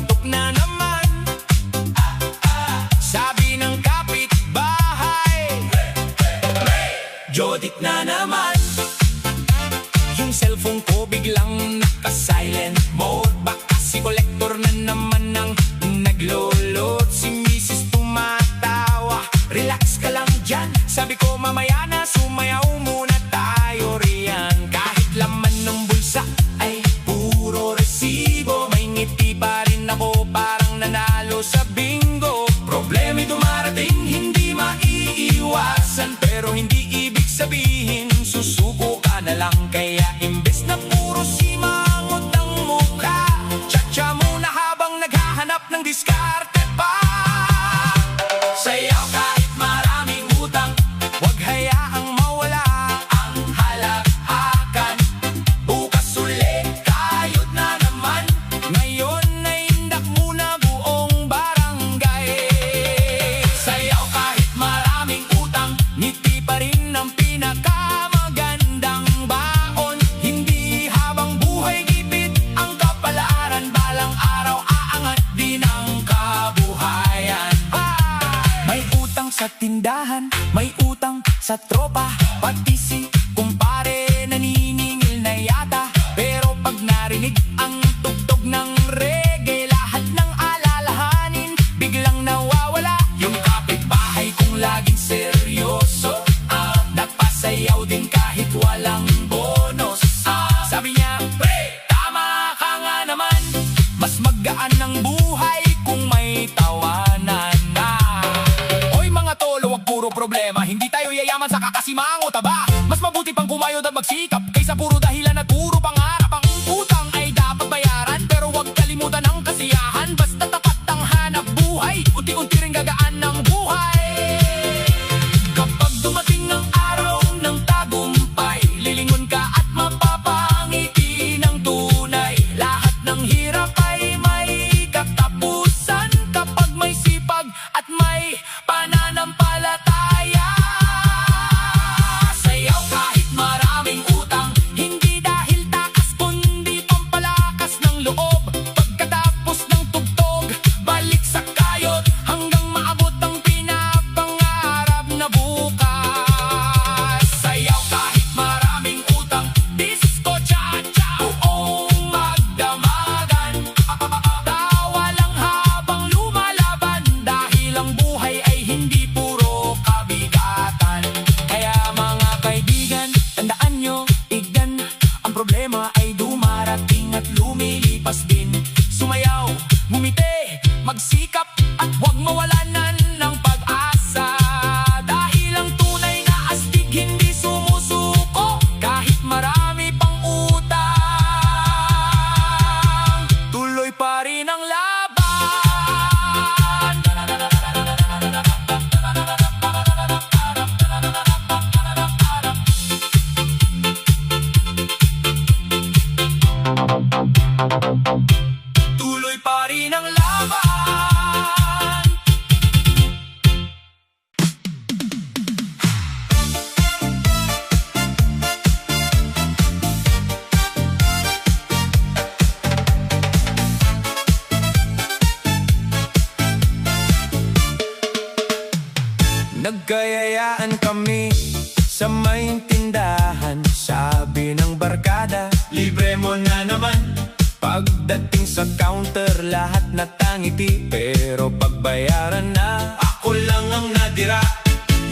tuktok na naman. Sabi ng kapitbahay, Jodit na naman. Yung cellphone ko biglang naka-silent mode. Baka si kolektor na naman ang naglolot. Si misis tumatawa, relax ka lang dyan. Sabi ko mamaya na, sumayaw muna tayo riyan. Kahit laman ng bulsa ay puro resibo, may ngiti pa rin ako, parang nanalo sa bingo. Problema'y dumarating, hindi maiiwasan, pero hindi ibig sabihin susuko ka na lang. Kaya imbes na puro simangot ang mukha, tsa-tsa muna habang naghahanap ng diskarte pa. Sayaw kahit maraming utang, wag hayaang mawala ang halakhakan. Bukas ulit, kayod na naman. Ngayon ay indak muna buong barangay. Sayaw kahit maraming utang, ngiti pa rin ang pinakamagandang baon. Hindi habang buhay gipit ang kapalaran, balang araw aangat din ang kabuhayan. May utang sa tindahan, may utang sa tropa, pati si kumpare naniningil na yata. Pero pag narinig ang tugtog ng reggae, lahat ng alalahanin biglang nawawala. Yung kapitbahay kong laging seryoso, nagpasayaw din kahit walang bonus. Sabi niya, pre, tama ka nga naman, mas magaan ang buhay kung may tawanan. Oy mga tolo, wag puro problema, hindi tayo yayaman sa kakasimangot, aba. Mas mabuti pang kumayod at magsikap kaysa puro dahilan at puro pangarap. Ang utang ay dapat bayaran, pero wag kalimutan ang kasiyahan. Basta tapat ang hanap buhay, unti-unti rin gagaan ng buhay. Kapag dumating ang araw ng tagumpay, lilingon ka at mapapangiti ng tunay. Lahat ng hirap ay may katapusan kapag may sipag at may pananampalataya. Sayaw kahit maraming utang, hindi dahil takas kundi pampalakas ng loob. Pagkatapos ng tugtog, balik sa kayod hanggang maabot ang pinapangarap na bukas. Sayaw kahit maraming utang, disco cha-cha, buong magdamagan. Tawa lang habang lumalaban, dahil ang buhay ay hindi puro kabigatan. Kaya mga kaibigan, tandaan nyo, igdan, ang problema ay dumarating at lumilipas din. Sumayaw, ngumiti, magsikap at huwag mawalanan ng pag-asa. Dahil ang tunay na astig hindi sumusuko kahit marami pang utang. Tuloy pa rin ang laban. Tuloy pa rin ang laban. Nagkayayaan kami sa may tindahan. Sabi ng barkada, libre mo na naman. Pagdating sa counter, lahat natangiti, pero pagbayaran na, ako lang ang nadira.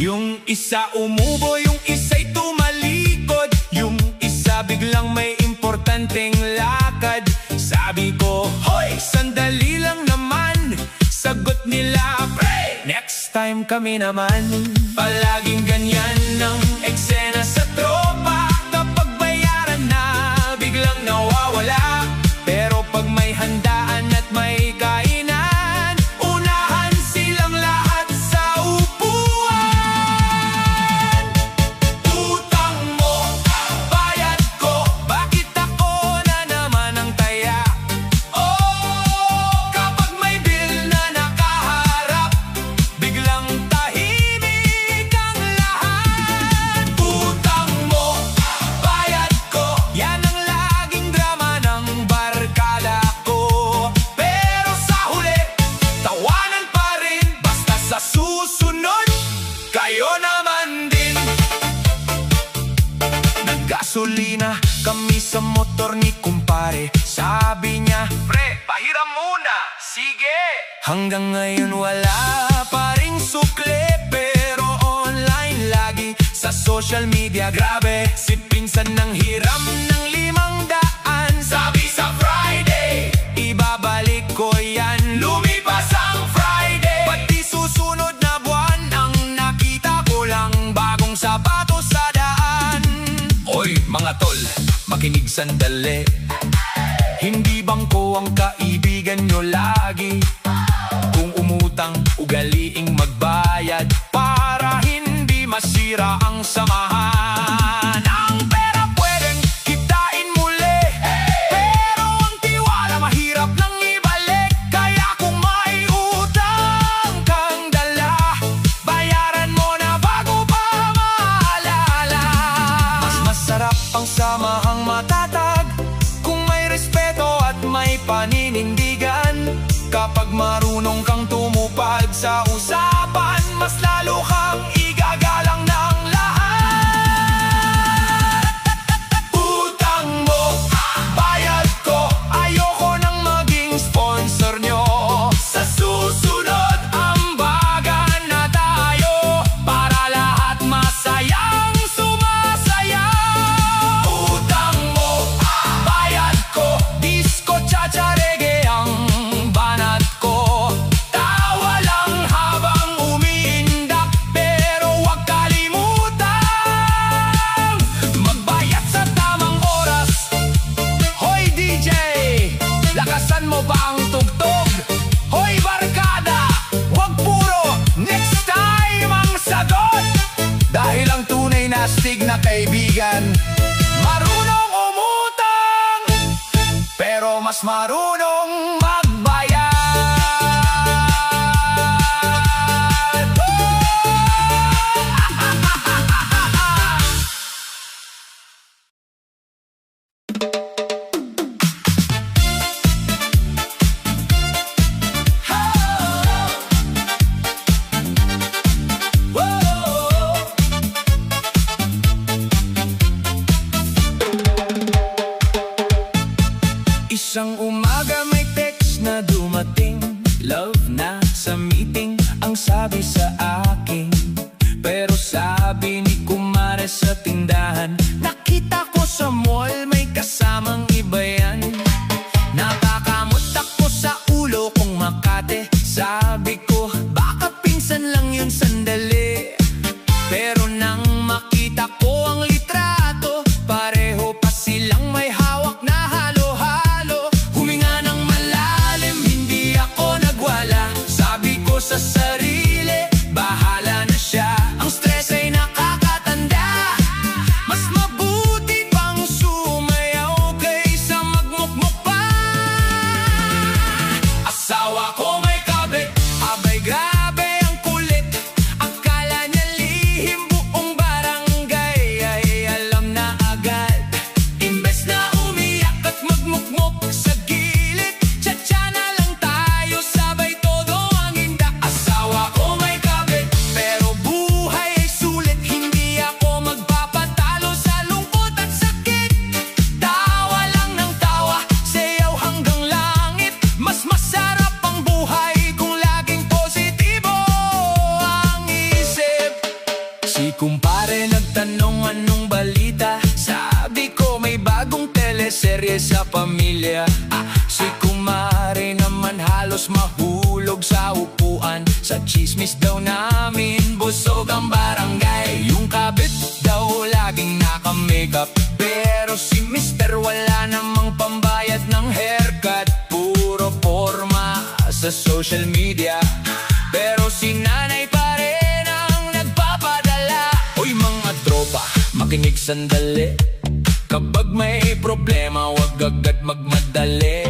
Yung isa umubo, yung isa'y tumalikod, yung isa biglang may importanteng lakad. Sabi ko, hoy, sandali lang naman. Sagot nila, pre, next time kami naman. Palaging ganyan ang eksena sa tropa. Kapag bayaran na, biglang nawawala. Pero pag may handaan at may kainan, unahan silang lahat sa upuan. Utang mo, bayad ko, bakit ako na naman ang taya? Oh, kapag may bill na nakaharap, biglang tahimik ang lahat. Sige! Hanggang ngayon wala pa ring sukli, pero online lagi sa social media. Grabe, si pinsan ng hiram ng 500. Sabi sa Friday, ibabalik ko yan. Lumipas ang Friday, pati susunod na buwan ang nakita ko lang bagong sapatos sa daan. Oy mga tol, makinig sandali. Hindi bangko ang kaibigan nyo lagi. Kung umutang, ugaliing magbayad para hindi masira ang samahan. Ang pera pwedeng kitain muli, pero ang tiwala mahirap nang ibalik. Kaya kung may utang kang dala, bayaran mo na bago pa maalala. Mas masarap ang samahang matatag kung may respeto at may paninindigan. Kapag marunong kang tumupad sa usapan, mas lalo kang igagalang ng lahat. Utang mo, bayad ko, ayoko nang maging sponsor nyo. Sa susunod, ambagan na tayo para lahat masayang sumasayaw. Utang mo, bayad ko, disco, cha-cha, reggae ang banat ko. Tawa lang habang umiindak, pero huwag kalimutan magbayad sa tamang oras. Hoy DJ, lakasan mo ba ang tugtog? Hoy barkada, huwag puro next time ang sagot. Dahil ang tunay na astig na kaibigan marunong umutang, pero mas marunong magbayad. Isang umaga may text na dumating, love na sa meeting ang sabi sa akin. Pero sabi ni kumare sa tindahan, nakita ko sa mall may kasamang iba yan. Nakakamot ako sa ulo kong Makate. Sabi ko baka pinsan lang yun sandali. Pero nang makita ko ang litrato, pareho pa silang may hawak na halo-halo. Huminga ng malalim, hindi ako nagwala. Sabi ko sa sarili, bahala na siya. Ang stress ay nakakatanda, mas mabuti pang sumayaw kaysa magmukmuk pa. Asawa ko may kabit, abay grabe ang kulit. Akala niya lihim buong barangay ay alam na agad. Imbes na umiyak at magmukmuk sa gilid, tsa-tsa na lang tayo, sabay todo ang indak. Asawa ko may kabit, pero buhay ay sulit. Hindi ako magpapatalo sa lungkot at sakit. Tawa lang ng tawa, sayaw hanggang langit. Mas masarap ang buhay kung laging positibo ang isip. Si kumpare nagtanong anong balita, sabi ko may bagong teleserye sa pamilya. Si kumare naman halos mahulog sa upuan. Sa chismis daw namin busog ang barangay. Yung kabit daw laging naka-makeup, pero si mister wala namang pambayad ng haircut. Puro forma sa social media, pero si nanay pa rin ang nagpapadala. Oy mga tropa, makinig sandali. Kapag may problema, wag agad magmadali.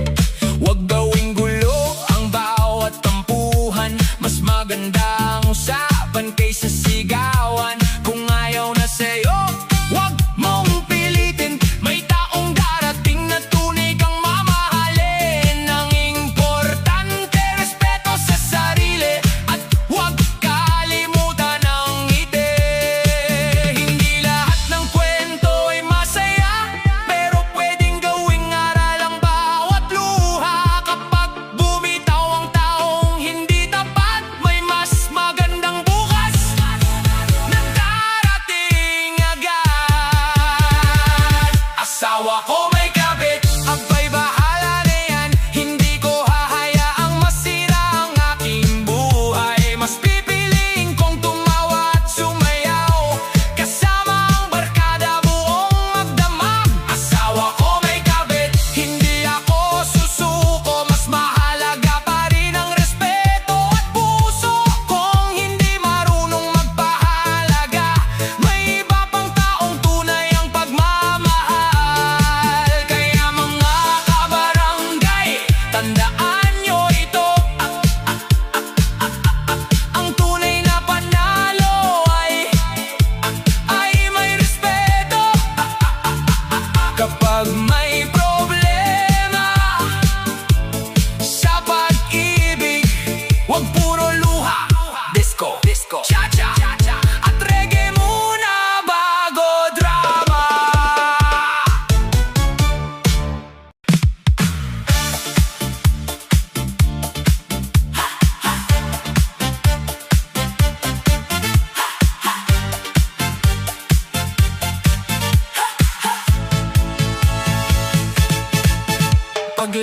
Wag gawing gulo ang bawat tampuhan. Mas maganda ang usapan kaysa sigawan. Kung ayaw na sa'yo, wag mong pilitin. May taong darating na tunay kang mamahalin. Ang importante, respeto sa sarili at wag kalimutan ang ngiti. Hindi lahat ng kwento ay masaya, pero pwedeng gawing aral ang bawat luha.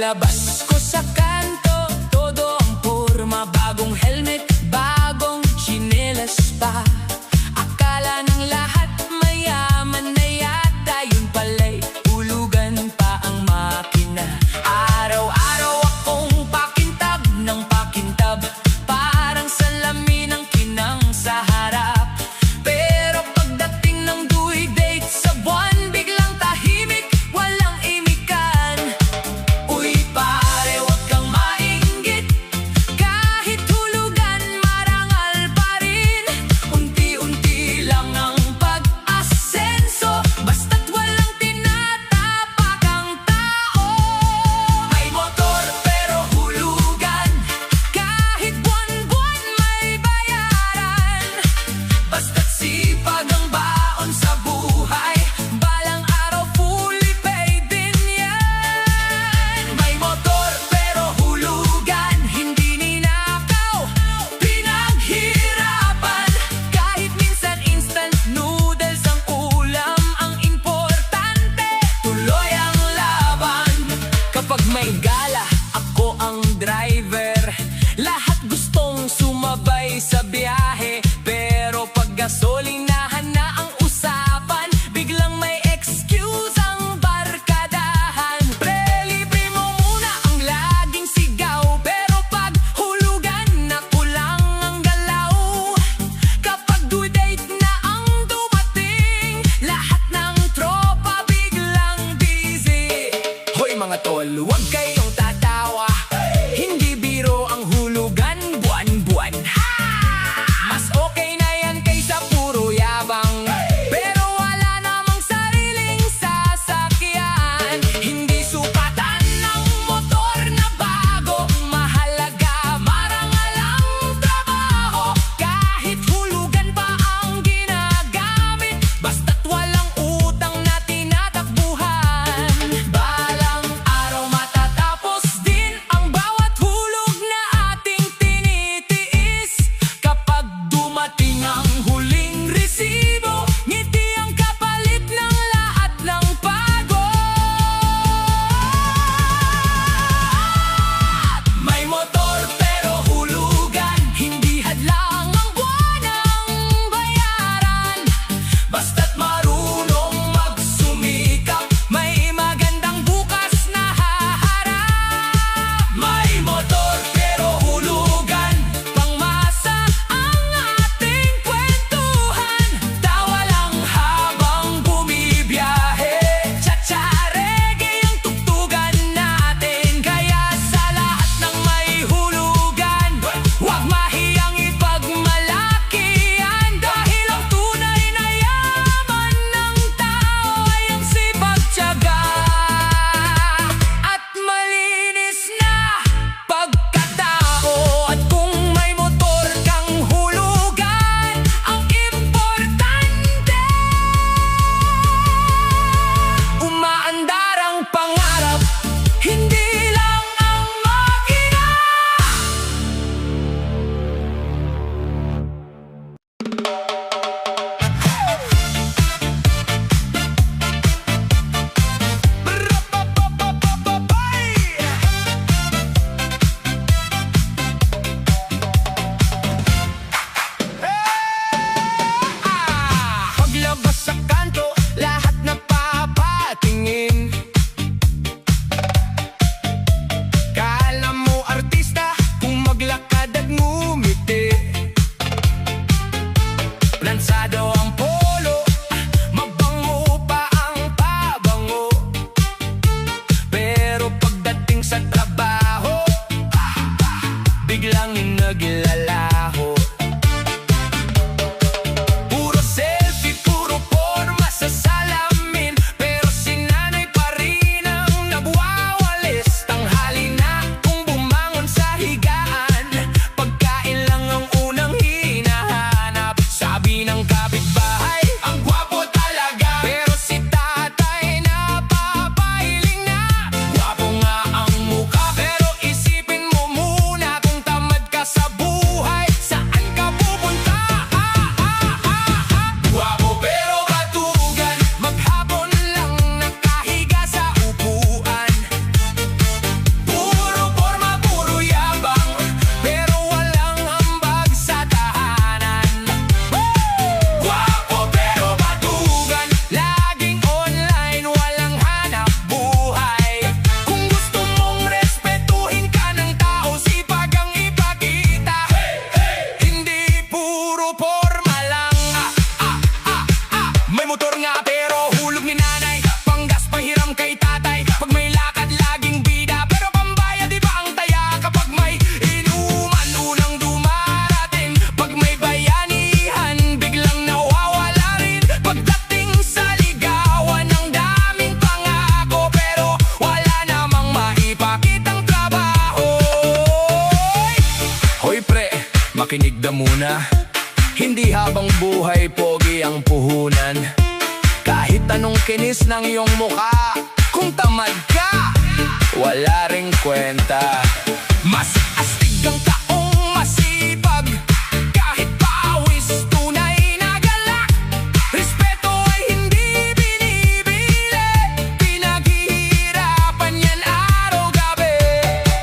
Paglabas ko sa kanto, todo ang porma. Bagong helmet, bagong tsinelas pa. Akala ng lahat mayaman na yata, yun pala'y hulugan pa ang makina. Araw-araw akong pakintab ng pakintab, parang salamin ang kinang sa harap. Pero pagdating ng due date sa buwan, biglang tahimik, walang imikan. Uy pare, wag kang mainggit, kahit hulugan marangal pa rin. Unti-unti lang ang pag-asenso, basta't walang tinatapak ang tao. May motor pero hulugan, kahit buwan-buwan may bayaran. Basta't sipag ang baon sa buhay, balang araw fully paid din yan. May motor pero hulugan, hindi ninakaw, pinaghirapan. Kahit minsan instant noodles ang ulam, ang importante tuloy ang laban. Kapag may gala, ako ang driver, lahat gustong sumabay sa biyahe. Pero pag gasolinahan na ang usapan, biglang may excuse ang barkadahan. Pre, libre mo muna ang laging sigaw, pero pag hulugan na kulang ang galaw. Kapag due date na ang dumating, lahat ng tropa biglang busy. Hoy mga tol, huwag kayong tatawa, hindi biro ang hulugan buwan-buwan. Mas okay na yan kaysa puro yabang, pero wala namang sariling sasakyan. Hindi sukatan ng motor na bago, mahalaga marangal ang trabaho. Kahit hulugan pa ang ginagamit, basta't walang utang na tinatakbuhan. Balang araw matatapos din ang bawat hulog na ating tinitiis. Kapag dumating ang huling resibo, ngiti ang kapalit ng lahat ng pagod. May motor pero hulugan, hindi hadlang ang buwanang bayaran. Basta't marunong magsumikap, may magandang bukas na haharap. May motor pero hulugan, pangmasa ang ating kwentuhan. Tawa lang habang bumibiyahe, cha-cha reggae ang tugtugan natin. Kaya sa lahat ng may hulugan, huwag mahiyang ipagmalaki yan. Dahil ang tunay na yaman ng tao ay ang sipag, tiyaga at malinis na pagkatao. At kung may motor kang hulugan, ang importante, umaandar ang pangarap, hindi lang ang makina. Paglabas sa kanto, lahat napapatingin. Kala mo artista kung maglakad at ngumiti. Plansado ang polo, mabango pa ang pabango. Pero pagdating sa trabaho, biglang naglalaho. Puro selfie, puro forma sa salamin, pero si nanay pa rin ang nagwawalis. Tanghali na kung bumangon sa higaan, pagkain lang ang unang hinahanap. Sabi ng kapitbahay, ang gwapo talaga. Pero si tatay napapahiling na, gwapo nga ang mukha. Pero isipin mo muna kung tamad ka sa buhay, saan makinig na muna. Hindi habang buhay pogi ang puhunan. Kahit anong kinis ng iyong mukha, kung tamad ka, wala ring kwenta. Mas astig ang taong masipag, kahit pawis tunay na galak. Respeto ay hindi binibili, pinaghihirapan yan araw-gabi.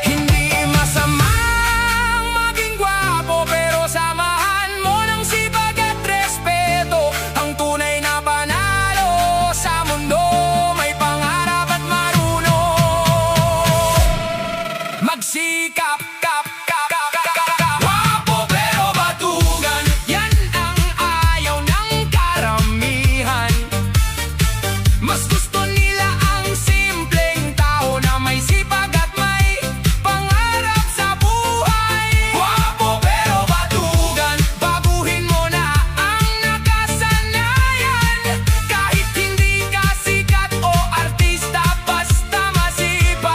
Hindi masamang maging gwapo, pero samahan mo ng sipag at respeto. Ang tunay na panalo sa mundo, may pangarap at marunong magsikap. Gwapo pero batugan, yan ang ayaw ng karamihan. Mas gusto nila ang simpleng tao na may sipag at may pangarap sa buhay. Gwapo pero batugan, baguhin mo na ang nakasanayan. Kahit hindi ka sikat o artista, basta masipag,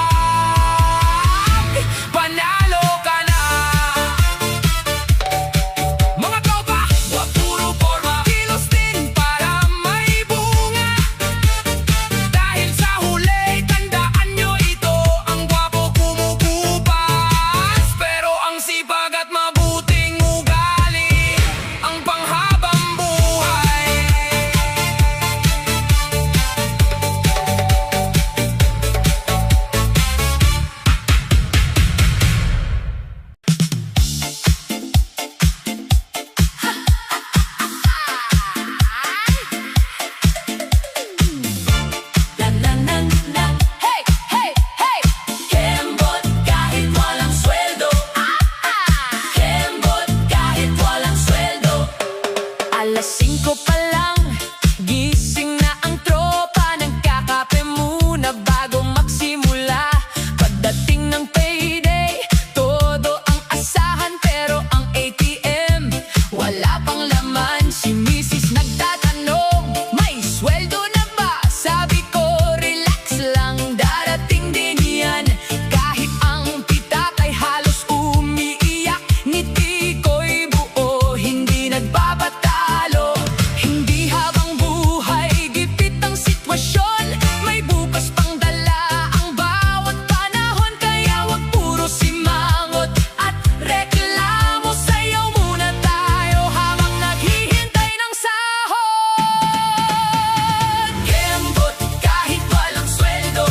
panalo ka na. Mga tropa, wag puro forma, kilos din para may bunga. Dahil sa huli, tandaan nyo ito, ang gwapo kumukupas, pero ang sipag at mabuting ugali ang panghabang buhay. Hey, hey, hey! Kembot kahit walang sweldo. Kembot kahit walang sweldo. Alas 5 pa lang, gising na ang tropa. Nagkakape muna bago magsimula. Pagdating ng payday, todo ang asahan, pero ang ATM wala pang laman. Si Mrs. nagtatanong, may sweldo na ba? Sabi ko, relax lang, darating din yan. Kahit ang pitak ay halos umiiyak, ngiti ko'y buo, hindi nagpapatalo. Hindi habang buhay, gipit ang sitwasyon, may bukas pang dala ang bawat panahon. Kaya wag puro simangot at reklamo, sayaw muna tayo habang naghihintay ng sahod. Kembot kahit walang sweldo,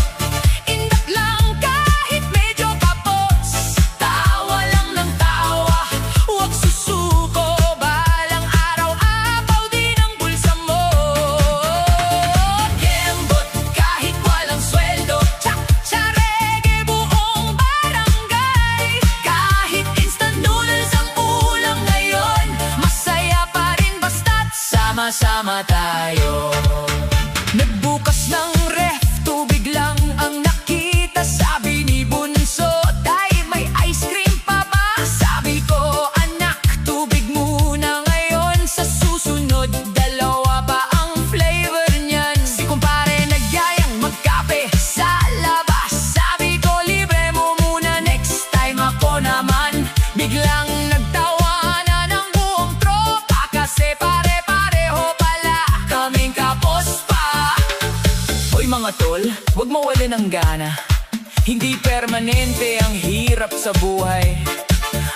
indak lang kahit medyo kapos. Tawa lang ng tawa, huwag susuko, balang araw apaw din ang bulsa mo. Kembot kahit walang sweldo, tsak-tsarege buong barangay. Kahit instant noodles ang ulam ngayon, masaya pa rin basta't sama-sama tayo. Nagbukas ng ref, tubig lang ang nakita. Sabi ni Bunso, tay, may ice cream pa ba? Sabi ko, anak, tubig muna ngayon. Sa susunod, dalawa pa ang flavor niyan. Si kumpare nagyayang magkape sa labas. Sabi ko, libre mo muna, next time ako naman. Biglang nagtawanan ang buong tropa, kasi pare-pareho pala kaming kapos pa. Hoy mga tol, wag mawala ng gana. Hindi permanente ang hirap sa buhay.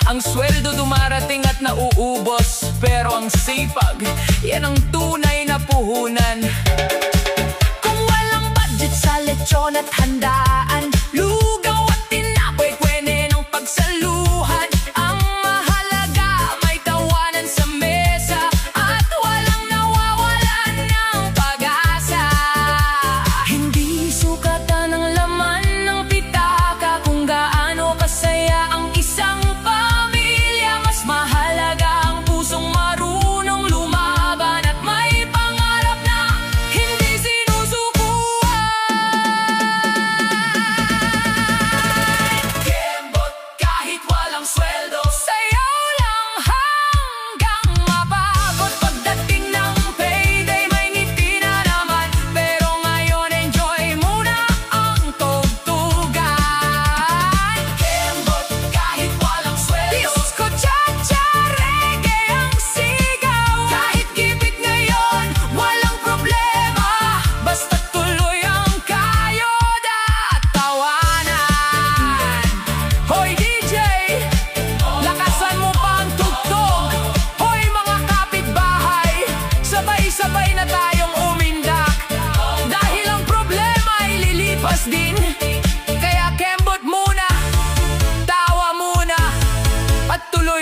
Ang sweldo dumarating at nauubos, pero ang sipag, yan ang tunay na puhunan. Kung walang budget sa lechon at handaan, lugaw at tinapay, kwene ng pagsaluhan. Ang mahalaga, may tawanan sa mesa at walang nawawalan ng pag-asa. Hindi sukatan ng laman ng pitaka kung gaano kasaya ang isang pamilya. Mas mahalaga ang pusong marunong lumaban at may pangarap na hindi sinusukuan.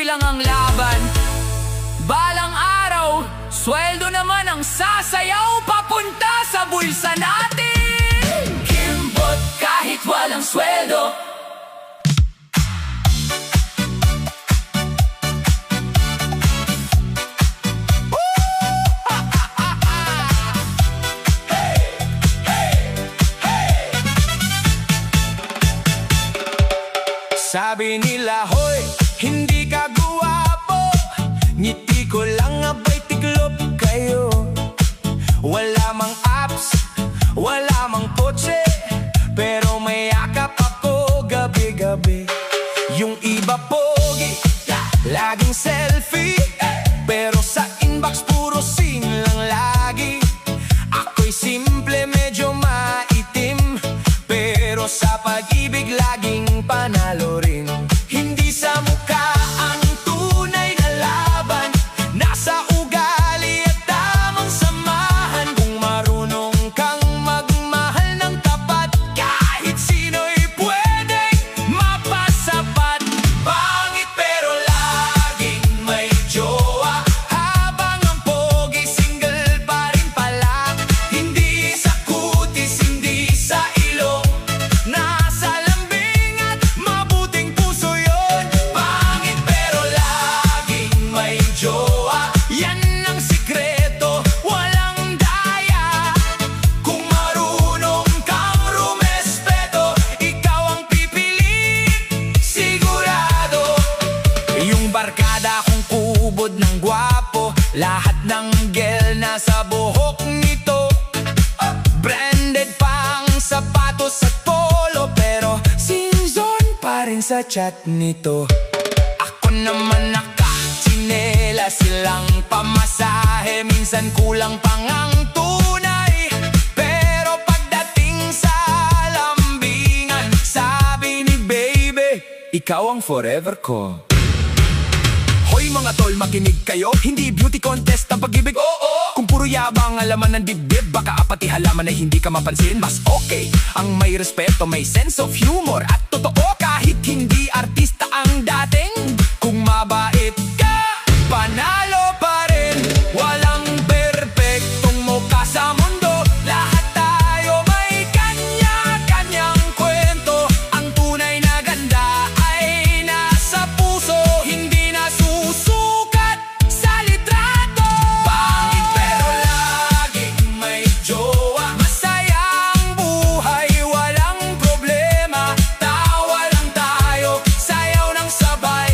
tuloy lang ang laban. Balang araw, sweldo naman ang sasayaw papunta sa bulsa natin. Kimbot kahit walang sweldo. Sabi nila, hoy, hindi ka guwapo. Ngiti ko lang abay tiklop kayo. Wala mang apps, wala mang kotse, pero may yakap ako gabi-gabi. Yung iba pogi, laging selfie, pero sa inbox puro scene lang lagi. Ako'y simple, medyo maitim, pero sa pag-ibig laging panalo rin. Hindi sa mukha ang tunay na laban, nasa ugali at tamang samahan. Kung marunong kang magmahal ng tapat, kahit sino'y pwedeng mapasapat. Pangit pero laging may jowa, habang ang pogi single pa rin pala. Hindi sa kutis, hindi sa ilong, nasa lambing at mabuting puso yun. Pangit pero laging may jowa, yan ang sikreto, walang daya. Kung marunong kang rumespeto, ikaw ang pipiliin, sigurado. Yung barkada kong kubod ng gwapo, lahat ng gel nasa buhok nito. Branded pang sapatos at polo, pero season pa rin sa chat nito. Ako naman nakatsinelas, silang pamasahe, minsan kulang pang ang tunay. Pero pagdating sa lambingan, sabi ni baby, ikaw ang forever ko. Hoy mga tol, makinig kayo, hindi beauty contest ang pag-ibig. Kung puro yabang ang laman ng dibdib, baka pati halaman ay hindi ka mapansin. Mas okay ang may respeto, may sense of humor at totoo, kahit hindi artista ang dating. Kung mabait ka, panalo pa rin. Walang perpektong mukha sa mundo, lahat tayo may kanya-kanyang kwento. Ang tunay na ganda ay nasa puso, hindi nasusukat sa litrato. Pangit pero laging may jowa, masaya ang buhay, walang problema. Tawa lang tayo, sayaw ng sabay,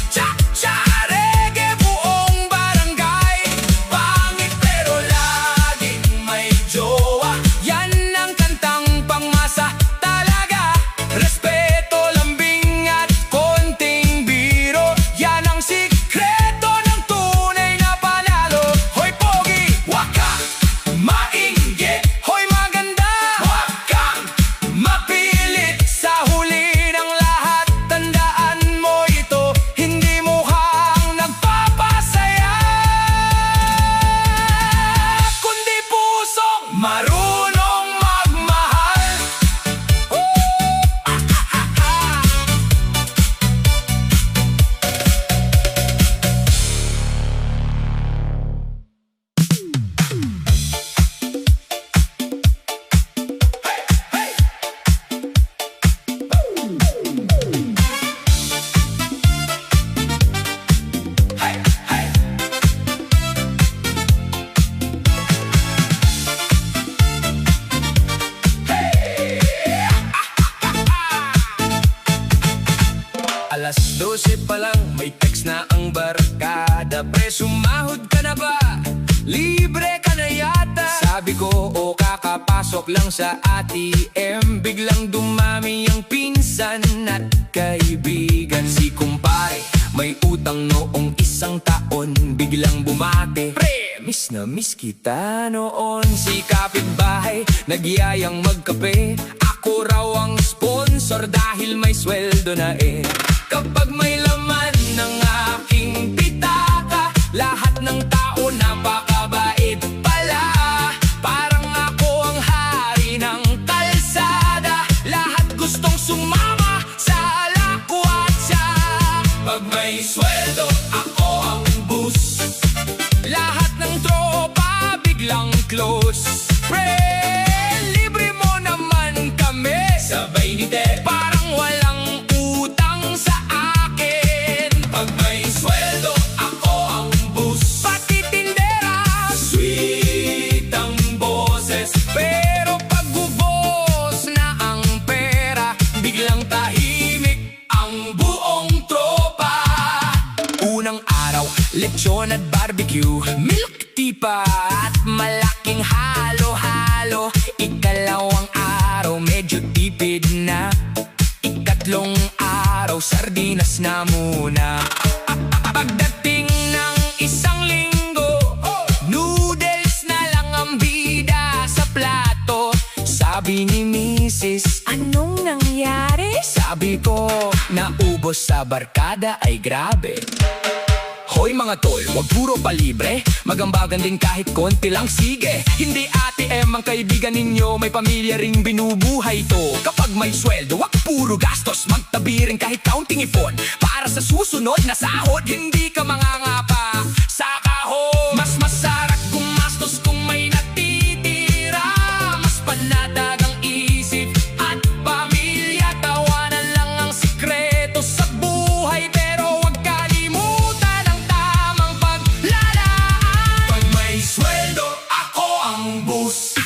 cha-cha reggae buong barangay. Pangit pero laging may jowa, yan ang kantang pangmasa talaga. Respeto, lambing at konting biro, yan ang sikreto ng tunay na panalo. Hoy pogi, wag kang mainggit. Hoy maganda, wag kang mapilit. Sa huli ng lahat, tandaan mo ito, hindi mukhang nagpapasaya, kundi pusong marunong magmahal. Alas 12 pa lang, may text na ang barkada. Pre, sumahod ka na ba? Libre ka na yata. Sabi ko, o kakapasok lang sa ATM. Biglang dumami ang pinsan at kaibigan. Si kumpare, may utang noong isang taon. Biglang bumate, pre, miss na miss kita noon. Si kapitbahay, nagyayang magkape. Ako raw ang sponsor dahil may sweldo na eh. Kapag may laman ng aking pitaka, lahat ng tao napakabait pala. Parang ako ang hari ng kalsada, lahat gustong sumama sa lakwatsa. Kapag may sweldo, ako ang boss. Lahat ng tropa biglang close. Pre, libre mo naman kami. Sabay ni Ted, parang walang utang sa akin. Pag may sweldo, ako ang boss. Pati tindera, sweet ang boses. Pero pag ubos na ang pera, biglang tahimik ang buong tropa. Unang araw, lechon at barbecue, milk tea pa at malaking halo-halo. Ikalawang araw, medyo tipid na. Ikatlong araw, sardinas na muna. Pagdating ng isang linggo, noodles na lang ang bida sa plato. Sabi ni Mrs., anong nangyari? Sabi ko, naubos sa barkada ay grabe. Hoy mga tol, wag puro palibre. Magambagan din kahit konti lang, sige. Hindi ATM ang kaibigan ninyo, may pamilya ring binubuhay to. Kapag may sweldo, wag puro gastos. Magtabi rin kahit counting ipon, para sa susunod na sahod. Hindi ka mangangapa sa kahon. Mas masarap gumastos kung may natitira. Mas panatag ang isip at pamilya. Tawanan lang ang sikreto sa buhay, pero wag kalimutan ang tamang paglalaan. Pag may sweldo, ako ang boss.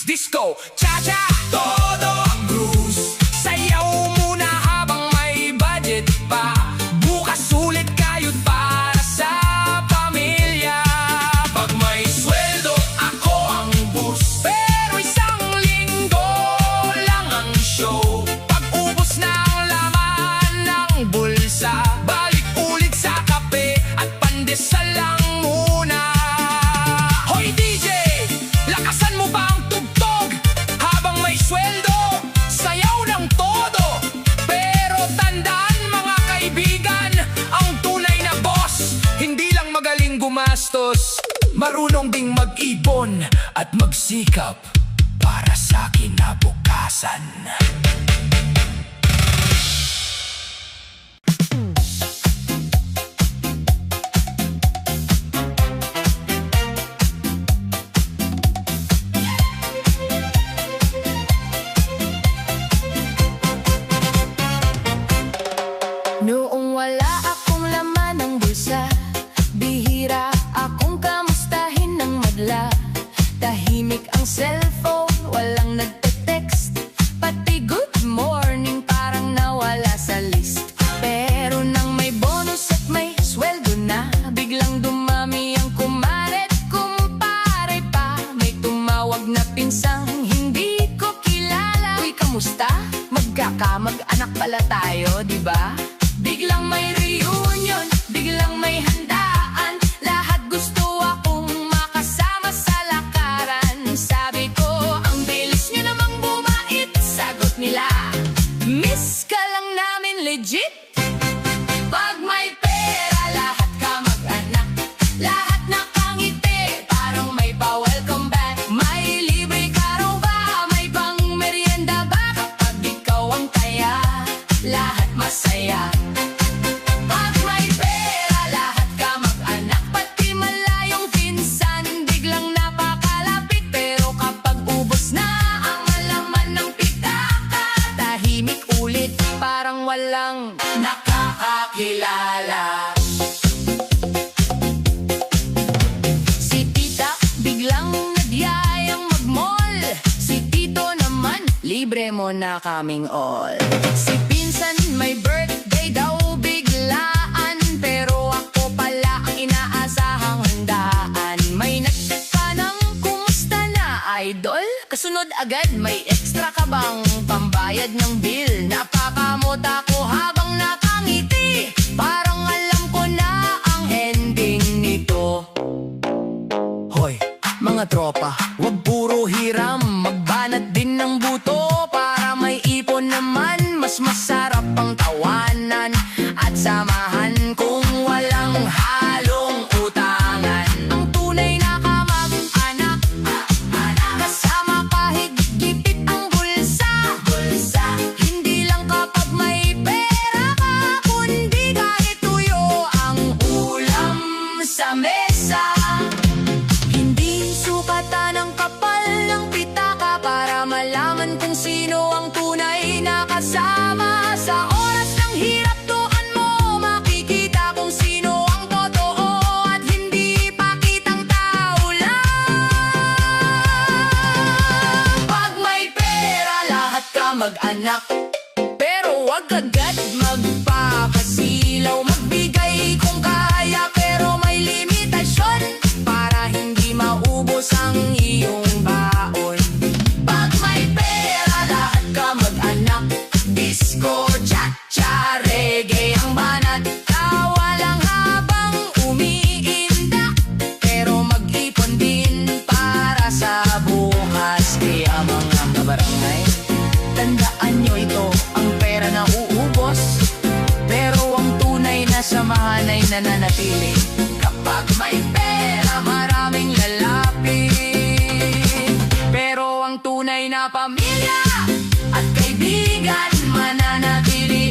Disco, cha-cha, todo ang cruise. Sayaw muna habang may budget pa. Bukas ulit kayod para sa pamilya. Pag may sweldo, ako ang boss. Pero isang linggo lang ang show. Pag ubos na ang laman ng bulsa, balik ulit sa kape at pandesal lang muna. Hoy DJ, lakasan mo pa ang tugtog. Habang may sweldo, sayaw ng todo. Pero tandaan mga kaibigan, ang tunay na boss, hindi lang magaling gumastos, marunong ding mag-ipon at magsikap para sa kinabukasan. Noong wala akong laman ng bulsa, bihira akong kamustahin ng madla. Tahimik ang cellphone, walang nagte-text, pati good morning parang nawala sa list. Pero nang may bonus at may sweldo na, biglang dumami ang kumaret, kumpare pa. May tumawag na pinsang hindi ko kilala. Uy, kamusta? Magkakamag-anak pala tayo, di ba? Biglang may reunion, biglang may handaan. Lahat gusto akong makasama sa lakaran. Sabi ko, ang bilis nyo namang bumait. Sagot nila, miss ka lang namin legit. Pag may pera, lahat ka mag-anak. Lahat nakangiti, parang may pa-welcome back. May libre ka raw ba? May pang merienda ba? Kapag ikaw ang taya, lahat masaya. Pag may pera, lahat ka mag-anak. Pati malayong pinsan, biglang napakalapit. Pero kapag ubos na ang alaman ng pitaka, tahimik ulit, parang walang nakakakilala. Si tita biglang nagyayang mag-mall. Si tito naman, libre mo na kaming all. Si pinsan may birthday daw biglaan, pero ako pala ang inaasahang handaan. May nag-chat pa ng kumusta na idol? Kasunod agad, may extra ka bang pambayad ng bill? Napakamuta ko habang nakangiti, parang alam ko na ang ending nito. Hoy, mga tropa, wag puro hiram, magbanat din ng buto para may ipon naman. Mas masarap ang tawanan at samahan kung walang halong utangan. Ang tunay na kamag-anak, kasama kahit gipit ang bulsa. Hindi lang kapag may pera ka, kundi kahit anak. Pero wag agad magpakasilaw, magbigay kung kaya pero may limitasyon, para hindi maubos ang iyong baon. Pag may pera lahat ka mag-anak, disco, cha-cha, reggae ang banat. Tawa lang habang umiindak, pero mag-ipon din para sa bukas. Kaya mga kabarangay, tandaan nyo ito, ang pera na uubos, pero ang tunay na samahan ay nananatili. Kapag may pera, maraming lalapit, pero ang tunay na pamilya at kaibigan mananatili.